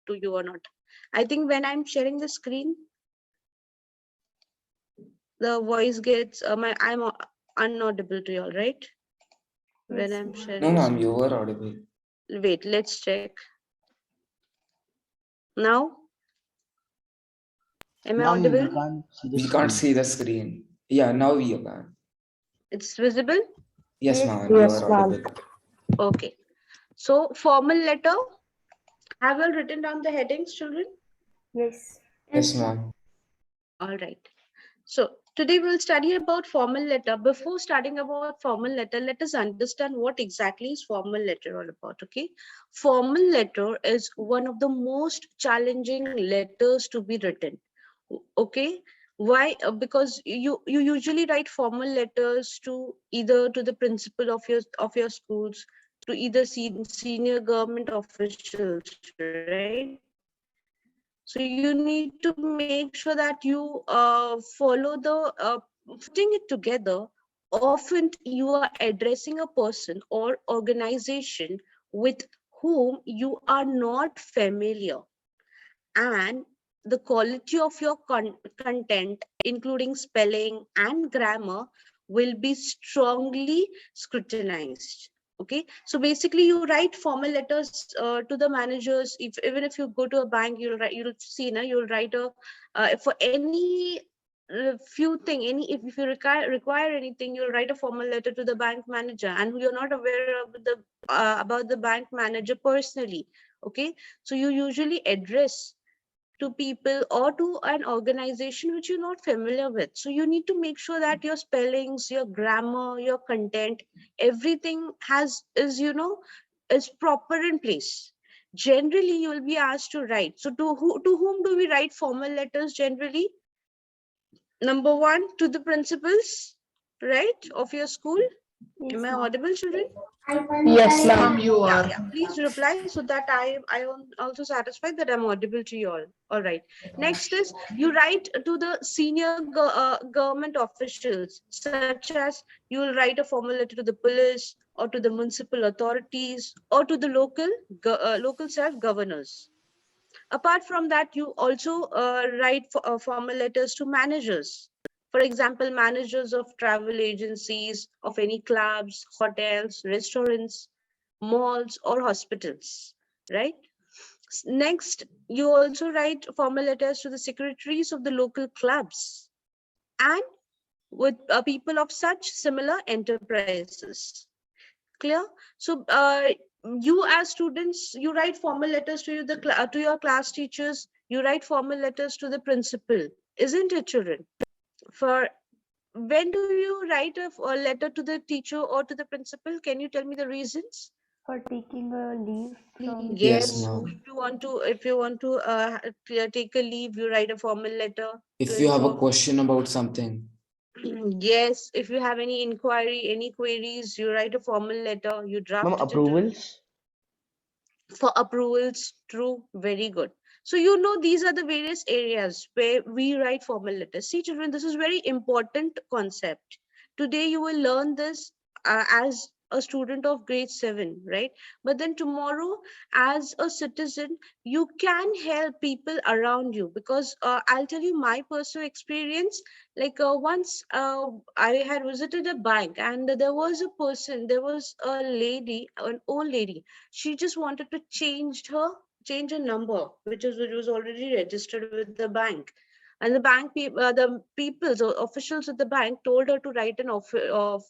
to you or not. I think when I'm sharing the screen, the voice gets, I'm unaudible to you all, right? When I'm sharing. No, ma'am, you were audible. Wait, let's check. Now? Am I audible? We can't see the screen. Yeah, now we can. It's visible? Yes, ma'am, you are audible. Okay. So, formal letter. Have you all written down the headings, children? Yes. Yes, ma'am. All right. So, today we'll study about formal letter. Before starting about formal letter, let us understand what exactly is formal letter all about, okay? Formal letter is one of the most challenging letters to be written, okay? Why? Because you usually write formal letters to either to the principal of your schools, to either senior government officials, right? So you need to make sure that you follow the putting it together. Often you are addressing a person or organization with whom you are not familiar, and the quality of your content, including spelling and grammar, will be strongly scrutinized. Okay, so basically you write formal letters to the managers. Even if you go to a bank, you'll see now, you'll write a for any few thing, if you require anything, you'll write a formal letter to the bank manager, and you're not aware of the about the bank manager personally. Okay, so you usually address to people or to an organization which you're not familiar with. So you need to make sure that your spellings, your grammar, your content, everything is proper in place. Generally, you will be asked to write. So to whom do we write formal letters generally? Number one, to the principals, right, of your school. Am I audible, children? Yes, ma'am. You are. Yeah, please reply so that I am also satisfied that I'm audible to you all. All right. Next is you write to the senior government officials, such as you will write a formal letter to the police or to the municipal authorities or to the local self-governors. Apart from that, you also write formal letters to managers. For example, managers of travel agencies, of any clubs, hotels, restaurants, malls, or hospitals, right? Next, you also write formal letters to the secretaries of the local clubs and with people of such similar enterprises. Clear? So you as students, you write formal letters to to your class teachers, you write formal letters to the principal, isn't it, children? For when do you write a letter to the teacher or to the principal? Can you tell me the reasons? For taking a leave from Yes, Yes, ma'am. if you want to take a leave, you write a formal letter to If you have a inform. question about something. Yes, if you have any inquiry, any queries, you write a formal letter, you draft it into Approvals. for approvals. True, very good. So you know these are the various areas where we write formal letters. See, children, this is very important concept. Today you will learn this as a student of grade 7, right? But then tomorrow, as a citizen, you can help people around you, because I'll tell you my personal experience. Like once I had visited a bank, and there was a person, there was a lady, an old lady. She just wanted to change a number which was already registered with the bank, and the people, the officials at the bank, told her to write an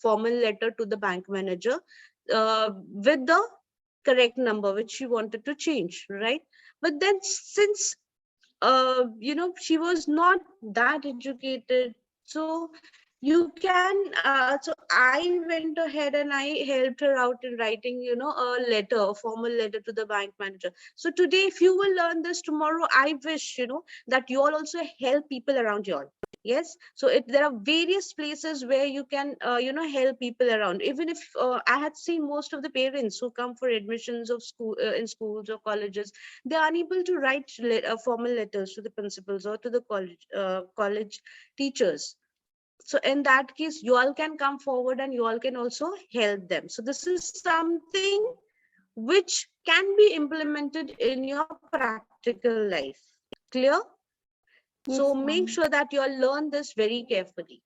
formal letter to the bank manager with the correct number which she wanted to change, right? But then, since she was not that educated, so you can so I went ahead and I helped her out in writing, a formal letter to the bank manager. So today, if you will learn this, tomorrow I wish that you all also help people around you all. Yes, so there are various places where you can help people around. Even if I had seen most of the parents who come for admissions of school in schools or colleges, they are unable to write formal letters to the principals or to the college teachers. So in that case, you all can come forward and you all can also help them. So this is something which can be implemented in your practical life. Clear? So Yes, make ma'am. sure that you all learn this very carefully.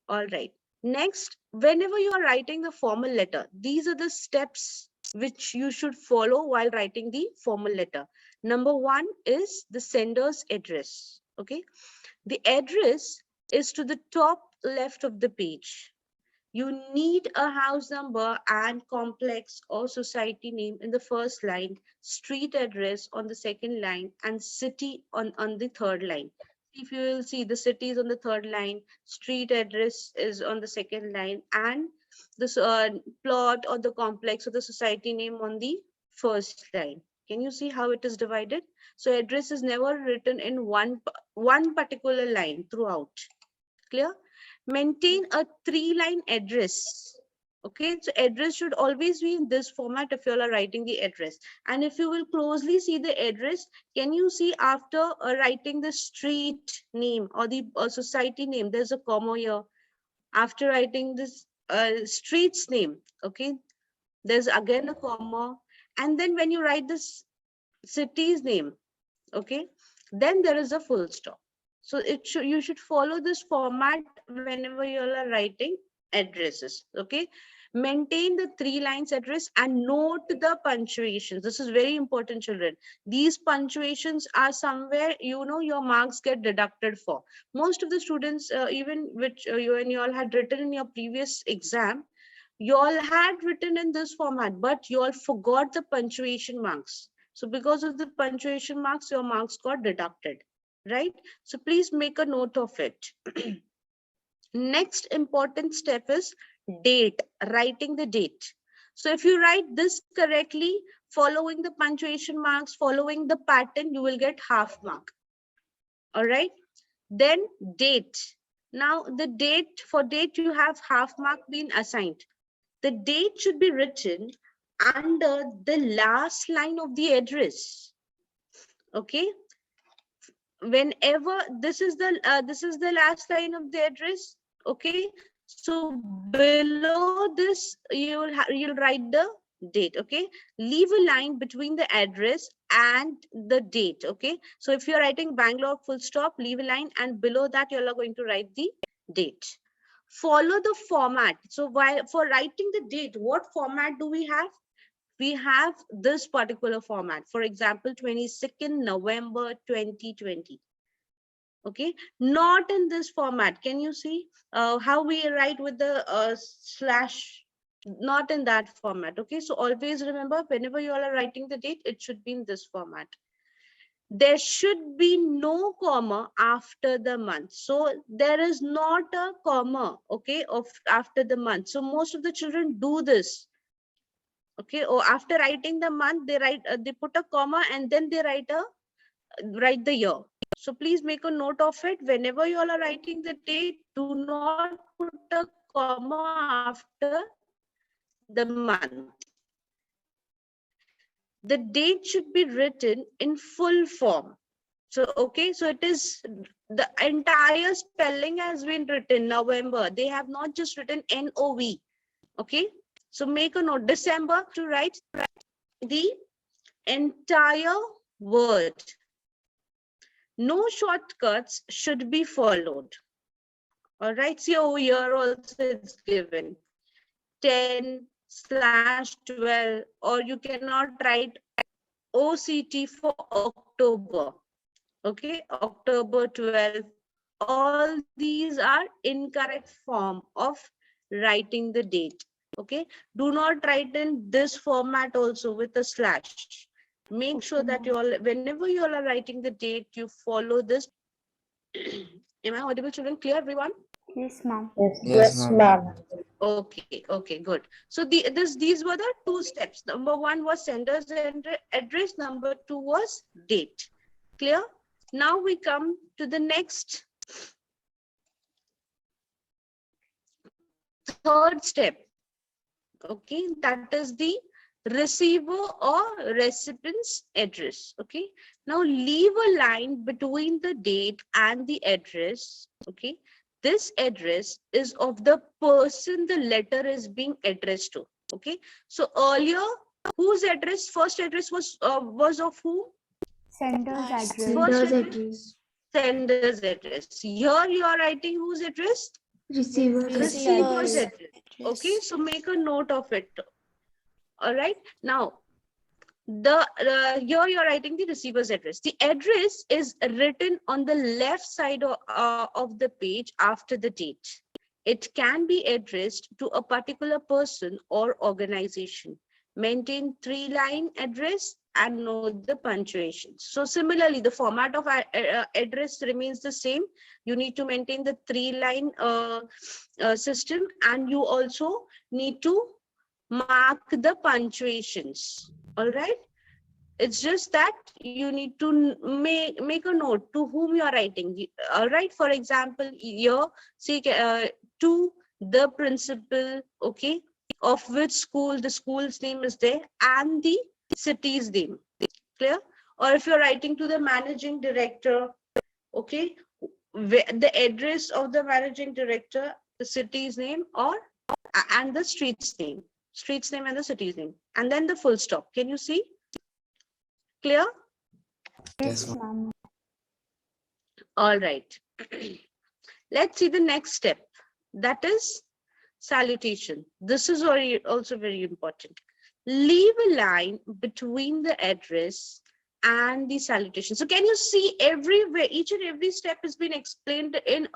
All right. Next, whenever you are writing the formal letter, these are the steps which you should follow while writing the formal letter. Number one is the sender's address. Okay. The address is to the top left of the page. You need a house number and complex or society name in the first line, street address on the second line, and city on the third line. If you will see, the city is on the third line, street address is on the second line, and this plot or the complex or the society name on the first line. Can you see how it is divided? So address is never written in one particular line throughout. Clear? Maintain a 3-line address. Okay, so address should always be in this format if you are writing the address. And if you will closely see the address, can you see after writing the street name or the society name, there's a comma here. After writing this street's name, okay, there's again a comma. And then when you write this city's name, okay, then there is a full stop. So you should follow this format whenever you are writing addresses. Okay, maintain the 3 lines address and note the punctuations. This is very important, children. These punctuations are somewhere, you know, your marks get deducted for. Most of the students, even which you all had written in your previous exam, you all had written in this format, but you all forgot the punctuation marks. So because of the punctuation marks, your marks got deducted, right? So please make a note of it. Next important step is date, writing the date. So if you write this correctly, following the punctuation marks, following the pattern, you will get half mark. All right. Then date. Now the date, for date you have half mark being assigned. The date should be written under the last line of the address. Okay, whenever this is the last line of the address. Okay, so below this you'll write the date. Okay, leave a line between the address and the date. Okay, so if you're writing Bangalore full stop, leave a line, and below that you're going to write the date. Follow the format. So while for writing the date, what format do we have? We have this particular format. For example, 22nd November 2020. Okay, not in this format. Can you see how we write with the slash? Not in that format. Okay, so always remember, whenever you all are writing the date, it should be in this format. There should be no comma after the month. So there is not a comma, okay, of after the month. So most of the children do this. Okay, or after writing the month, they put a comma and then they write the year. So please make a note of it. Whenever you all are writing the date, do not put a comma after the month. The date should be written in full form. So, okay, so it is the entire spelling has been written November. They have not just written NOV. Okay, so make a note. December to write the entire word. No shortcuts should be followed. All right, see over here also it's given 10/12, or you cannot write OCT for October. Okay, October 12. All these are incorrect form of writing the date. Okay, do not write in this format also with a slash. Make sure that you all, whenever you all are writing the date, you follow this. Am I audible, children? Clear, everyone? Yes, ma'am. Yes, ma'am. Okay, good. So these were the 2 steps. Number 1 was sender's address. Number 2 was date. Clear? Now we come to the next, third step. Okay, that is the receiver or recipient's address. Okay, now leave a line between the date and the address. Okay, this address is of the person the letter is being addressed to. Okay, so earlier whose address, first address was of whom? Sender's address. First address, sender's address. Here you are writing whose address? Receiver's address. Okay, so make a note of it. All right. Now, here you're writing the receiver's address. The address is written on the left side of the page after the date. It can be addressed to a particular person or organization. Maintain 3-line address and note the punctuation. So similarly, the format of address remains the same. You need to maintain the 3-line system, and you also need to mark the punctuations. All right. It's just that you need to make a note to whom you are writing. All right. For example, here, say to the principal, okay, of which school, the school's name is there, and the city's name. Clear? Or if you're writing to the managing director, okay, the address of the managing director, the city's name, or and the street's name and the city's name, and then the full stop. Can you see? Clear? Yes, ma'am. All right. Let's see the next step. That is salutation. This is also very important. Leave a line between the address and the salutation. So can you see everywhere, each and every step has been explained in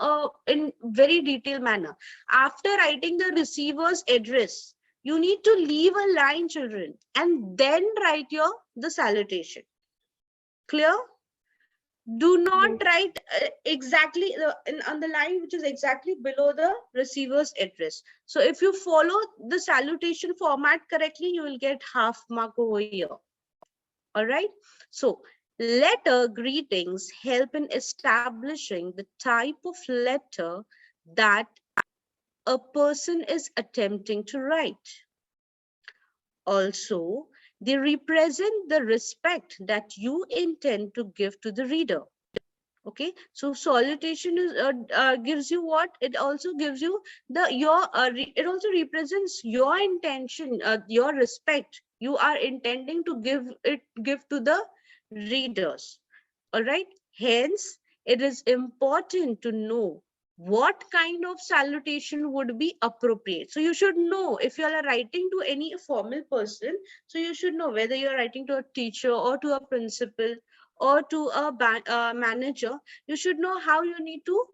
very detailed manner. After writing the receiver's address, you need to leave a line, children, and then write the salutation. Clear? Do not write exactly on the line which is exactly below the receiver's address. So if you follow the salutation format correctly, you will get half mark over here. All right. So letter greetings help in establishing the type of letter that a person is attempting to write. Also, they represent the respect that you intend to give to the reader. Okay, so salutation is gives you what? It also gives you it also represents your intention, your respect you are intending to give to the readers. All right. Hence, it is important to know what kind of salutation would be appropriate. So you should know if you are writing to any formal person, so you should know whether you are writing to a teacher or to a principal or to a manager. You should know how you need to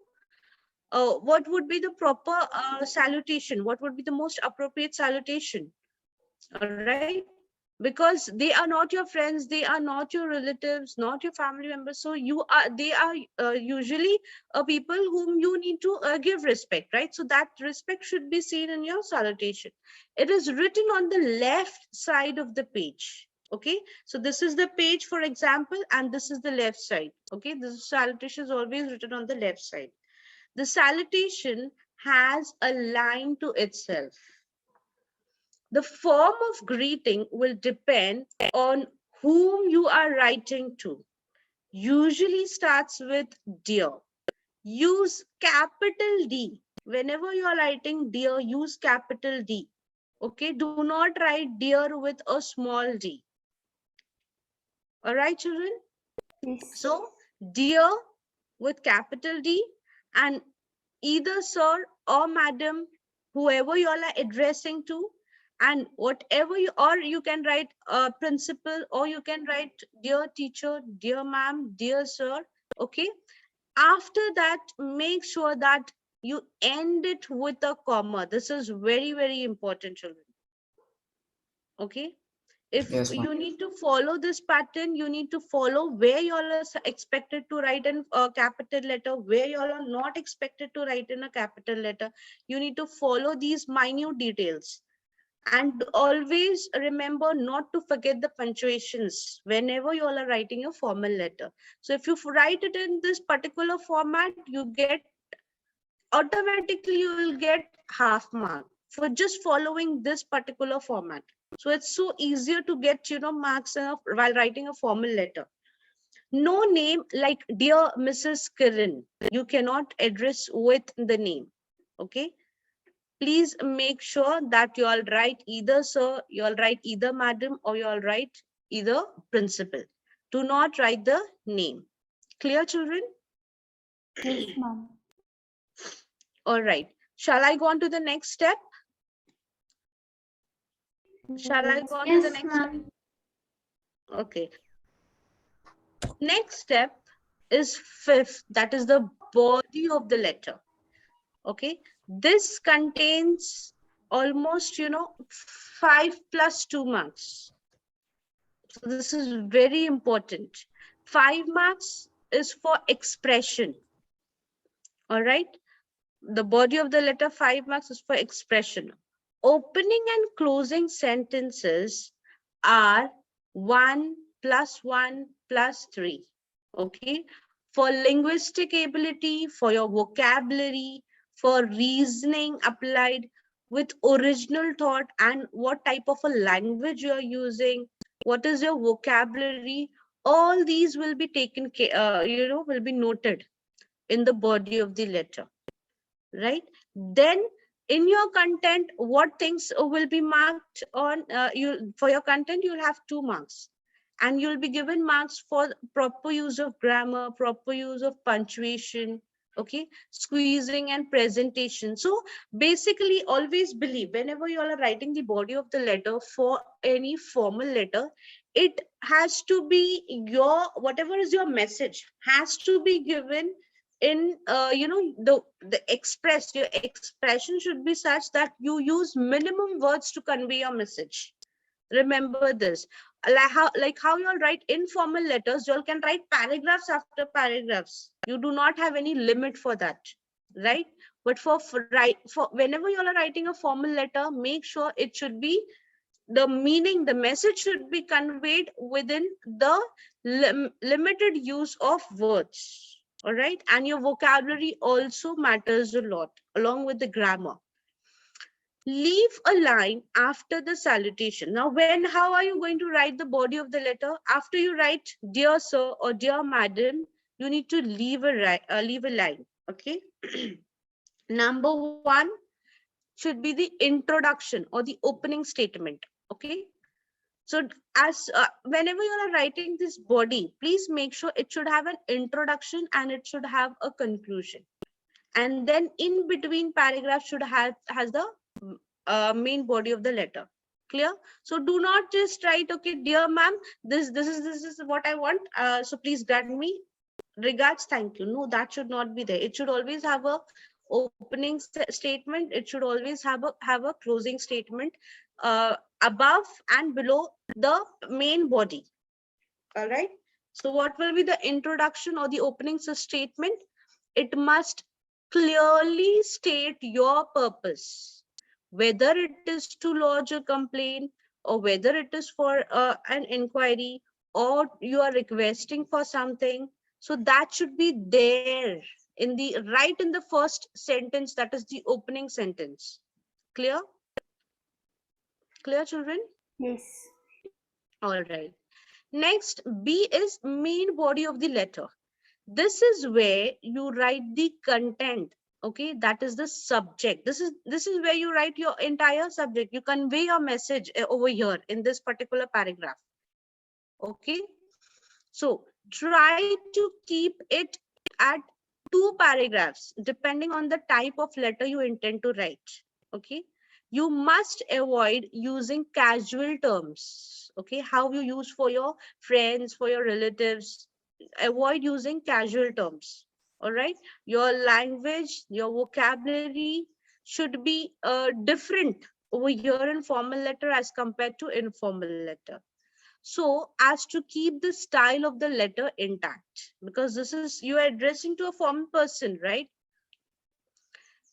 what would be the proper salutation, what would be the most appropriate salutation. All right, because they are not your friends, they are not your relatives, not your family members, so they are usually people whom you need to give respect, right? So that respect should be seen in your salutation. It is written on the left side of the page. Okay, so this is the page, for example, and this is the left side. Okay, this salutation is always written on the left side. The salutation has a line to itself. The form of greeting will depend on whom you are writing to. Usually starts with dear. Use capital D. Whenever you are writing dear, use capital D. Okay, do not write dear with a small d. All right, children? Yes. So, dear with capital D, and either sir or madam, whoever you all are addressing to, and whatever you can write principal, or you can write dear teacher, dear ma'am, dear sir. Okay. After that, make sure that you end it with a comma. This is very, very important, children. Okay. If you need to follow this pattern, you need to follow where you all are expected to write in a capital letter, where you all are not expected to write in a capital letter. You need to follow these minute details. And always remember not to forget the punctuations whenever you all are writing a formal letter. So if you write it in this particular format, you get automatically you will get half mark for just following this particular format. So it's so easier to get marks while writing a formal letter. No name like dear Mrs. Kiran, you cannot address with the name. Okay, please make sure that you all write either sir, you all write either madam, or you all write either principal. Do not write the name. Clear, children? Yes, ma'am. All right. Shall I go on to the next step? Shall I go on to the Yes, next step? ma'am. Okay. Next step is fifth, that is the body of the letter. Okay. This contains almost, 5 plus 2 marks. So this is very important. 5 marks is for expression. All right. The body of the letter, 5 marks is for expression. Opening and closing sentences are 1 plus 1 plus 3. Okay. For linguistic ability, for your vocabulary, for reasoning applied with original thought, and what type of a language you are using, what is your vocabulary, all these will be taken care, will be noted in the body of the letter, right? Then in your content, what things will be marked on you for your content? You'll have 2 marks, and you'll be given marks for proper use of grammar, proper use of punctuation, okay, squeezing and presentation. So basically, always believe whenever you are writing the body of the letter for any formal letter, it has to be your, whatever is your message has to be given in your expression should be such that you use minimum words to convey your message. Remember this. Like how you all write informal letters, you all can write paragraphs after paragraphs. You do not have any limit for that, right? But for whenever you all are writing a formal letter, make sure it should be the meaning, the message should be conveyed within the limited use of words. All right. And your vocabulary also matters a lot, along with the grammar. Leave a line after the salutation. Now, how are you going to write the body of the letter? After you write dear sir or dear madam, you need to leave a line. Okay. Number one should be the introduction or the opening statement. Okay. So as whenever you are writing this body, please make sure it should have an introduction and it should have a conclusion. And then in between paragraphs should has the main body of the letter. Clear? So do not just write, okay, dear ma'am, this is what I want. So please grant me regards, thank you. No, that should not be there. It should always have a opening statement. It should always have a closing statement above and below the main body. All right. So what will be the introduction or the opening statement? It must clearly state your purpose, whether it is to lodge a complaint or whether it is for an inquiry or you are requesting for something. So that should be there in the right in the first sentence, that is the opening sentence. Clear? Clear, children? Yes. All right. Next, B is main body of the letter. This is where you write the content. Okay, that is the subject. This is where you write your entire subject. You convey your message over here in this particular paragraph. Okay, so try to keep it at 2 paragraphs depending on the type of letter you intend to write. Okay, you must avoid using casual terms. Okay, how you use for your friends, for your relatives. Avoid using casual terms. All right, your language, your vocabulary should be different over here in formal letter as compared to informal letter, so as to keep the style of the letter intact, because this is, you are addressing to a formal person, right?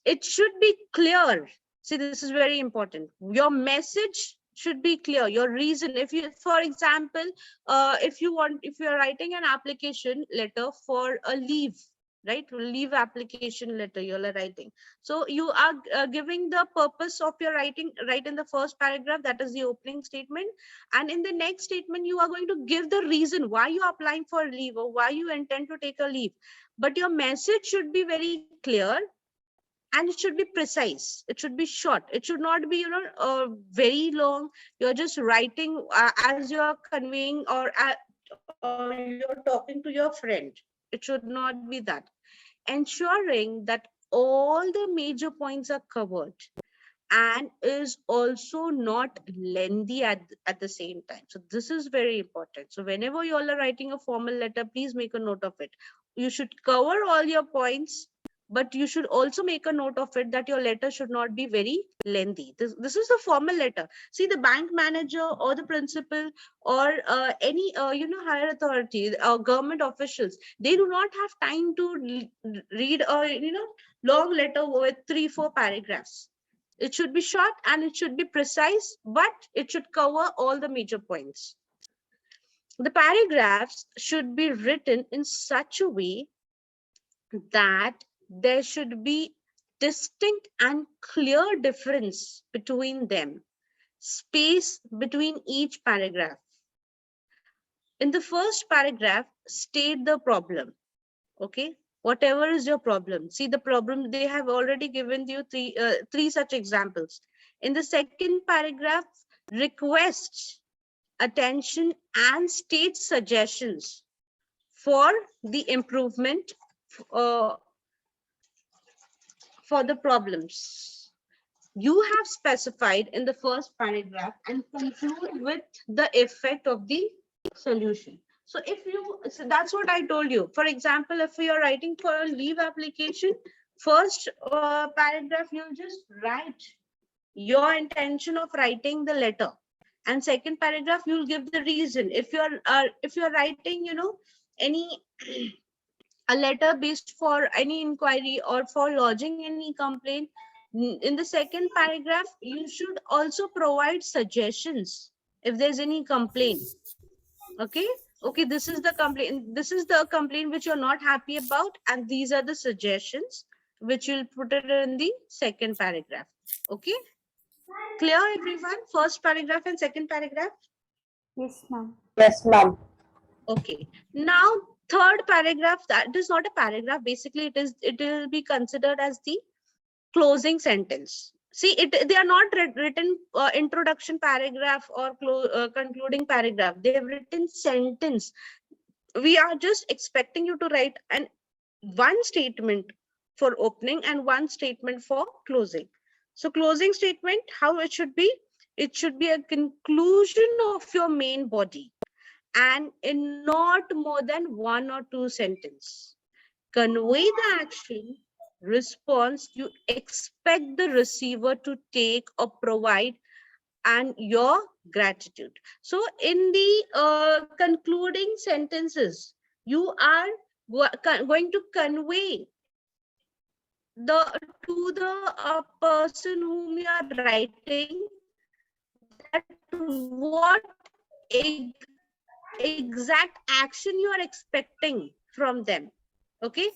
It should be clear. See, this is very important. Your message should be clear, your reason. If you, for example, if you are writing an application letter for a leave, right, leave application letter you are writing, so you are giving the purpose of your writing right in the first paragraph, that is the opening statement, and in the next statement you are going to give the reason why you are applying for leave or why you intend to take a leave. But your message should be very clear, and it should be precise. It should be short. It should not be, very long. You're just writing as you're conveying, or you're talking to your friend. It should not be that. Ensuring that all the major points are covered and is also not lengthy at the same time. So this is very important. So whenever you all are writing a formal letter, please make a note of it. You should cover all your points, but you should also make a note of it that your letter should not be very lengthy. This is a formal letter. See, the bank manager or the principal or any higher authority or government officials, they do not have time to read a long letter with 3-4 paragraphs. It should be short and it should be precise, but it should cover all the major points. The paragraphs should be written in such a way that there should be distinct and clear difference between them, space between each paragraph. In the first paragraph, state the problem. Okay, whatever is your problem. See the problem, they have already given you three such examples. In the second paragraph, request attention and state suggestions for the improvement for the problems you have specified in the first paragraph, and conclude with the effect of the solution. So that's what I told you. For example, if you're writing for a leave application, first paragraph, you'll just write your intention of writing the letter, and second paragraph, you'll give the reason. If you're writing, any a letter based for any inquiry or for lodging any complaint, in the second paragraph, you should also provide suggestions if there's any complaint. Okay, this is the complaint which you're not happy about, and these are the suggestions which you'll put it in the second paragraph. Okay, clear everyone? First paragraph and second paragraph. Yes, ma'am. Yes, ma'am. Okay, now third paragraph, that is not a paragraph. Basically, it will be considered as the closing sentence. See, they are not written introduction paragraph or concluding paragraph. They have written sentence. We are just expecting you to write one statement for opening and one statement for closing. So closing statement, how it should be? It should be a conclusion of your main body, and in not more than 1 or 2 sentences. Convey the action, response you expect the receiver to take or provide, and your gratitude. So in the concluding sentences, you are going to convey to the person whom you are writing that what exact action you are expecting from them. Okay,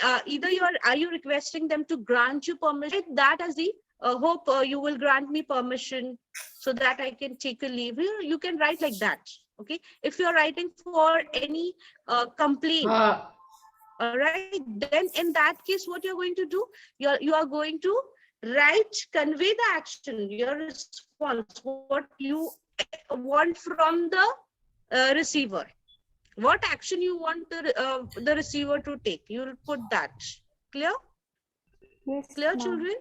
are you requesting them to grant you permission? That as the hope you will grant me permission so that I can take a leave. You can write like that. Okay, if you're writing for any complaint, all right, then in that case, what you're going to do, you are going to convey the action, your response, what you want from the receiver. What action you want the receiver to take, you'll put that. Clear? Yes, Clear, ma'am. children?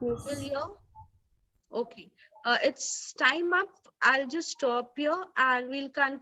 Yes. Clear? Okay. It's time up. I'll just stop here and we'll continue.